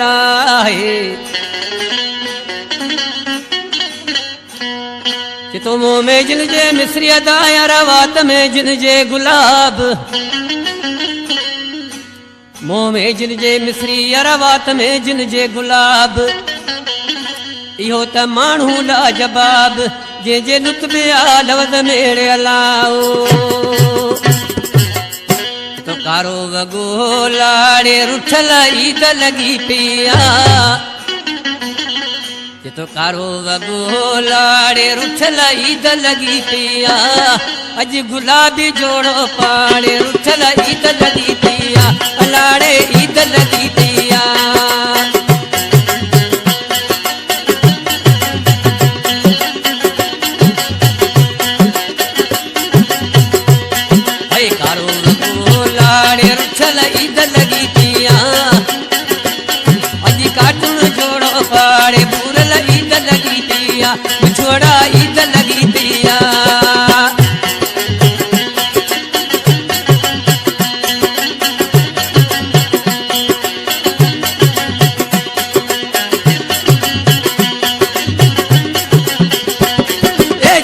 अलाए चितो मुँह में जिन जे मिस्री अदा यार वात में जिन जे गुलाब मुँह में जिन जे मिस्री यार वात में जिन जे गुलाब इहो त माण्हू लाजवाब जे जे लुत्फ़ आ लवज़ मेरे अलाओ तो कारो वगो लाड़े रुठल ईद लगी पिया तो कारो वगो लाड़े रुठल ईद लगी पिया अज गुलाबी जोड़ो पाड़े रुठल ईद लगी पिया लाड़े ईद लगी पिया कारो वगो लाड़े रुठल ईद लगी पिया अज कार्टून जोड़ो पाड़े बुरल ईद लगी पिया छोड़ा ईद लगी पिया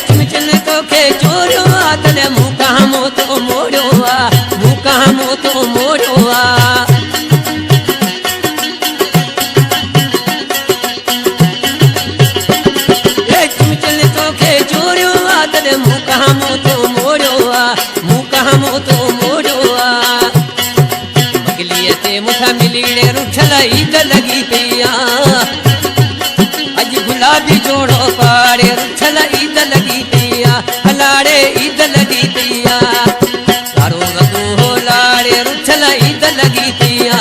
चिमचन तो के चोरियो आतले मुका मो तो मोड़ो आ मुका मो तो मोड़ो आ मुका मो तो मोड़ो आ बगलिया ते मुठा मिलीड़े रुठल ईद लगी पिया अज गुलाबी जोड़ो पाड़े रुठल ईद लगी पिया लाड़े ईद लगी पिया कारो वगो लाड़े रुठल ईद लगी पिया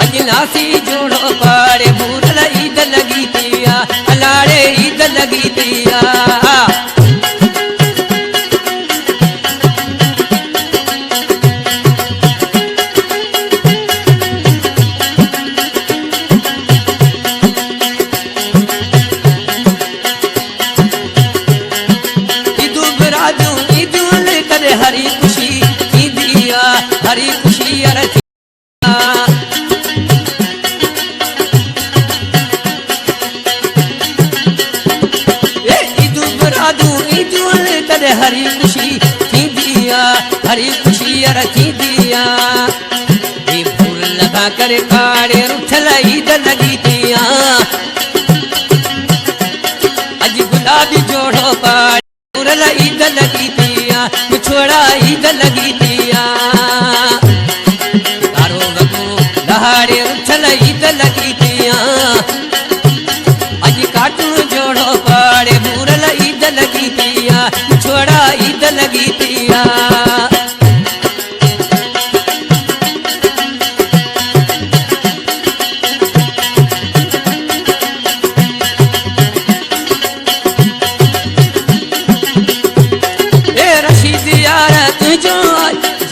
अज नासी जोड़ो पाड़े बुरल ईद लगी पिया लाड़े ईद लगी पिया हरी खुशी की दिया हरी खुशी रखिया ईदु बरादू ईदुल कर हरी खुशी की दिया हरी खुशी रखी दिया ये फूल लगा कर काड़े रुठल ईद लगी पिया अज गुलाबी जोड़ो पाड़े बुरल ईद लगी पिया छोड़ा ईद लगी पिया कारो वगो दहाड़े उछल ईद लगी पिया अज कार्टून जोड़ो पाड़े बुरल ईद लगी पिया छोड़ा ईद लगी पिया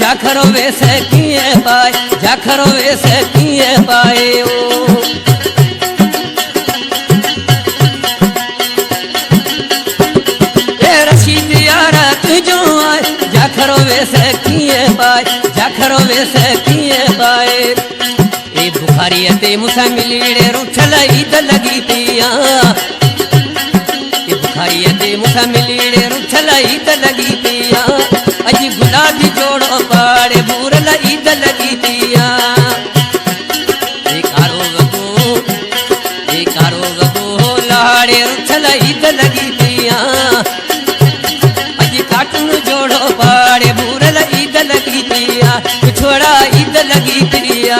जाखरो वैसे किए पाए जाखरो वैसे किए पाए ओ रशीद यारा तुझो आए जाखरो वैसे किए पाए जाखरो वैसे किए पाए ए बुखारी ते मुसा मिलीड़े रुठल ईद लगी पिया ए बुखारी ते मुसा मिलीड़े रुठल ईद लगी पिया अज गुलाबी जोड़ो पाड़े बुरल ईद लगी पिया कारो वगो लाड़े रुठल ईद लगी पिया अज कार्टून जोड़ो पाड़े बुरल ईद लगी पिया छोड़ा ईद लगी पिया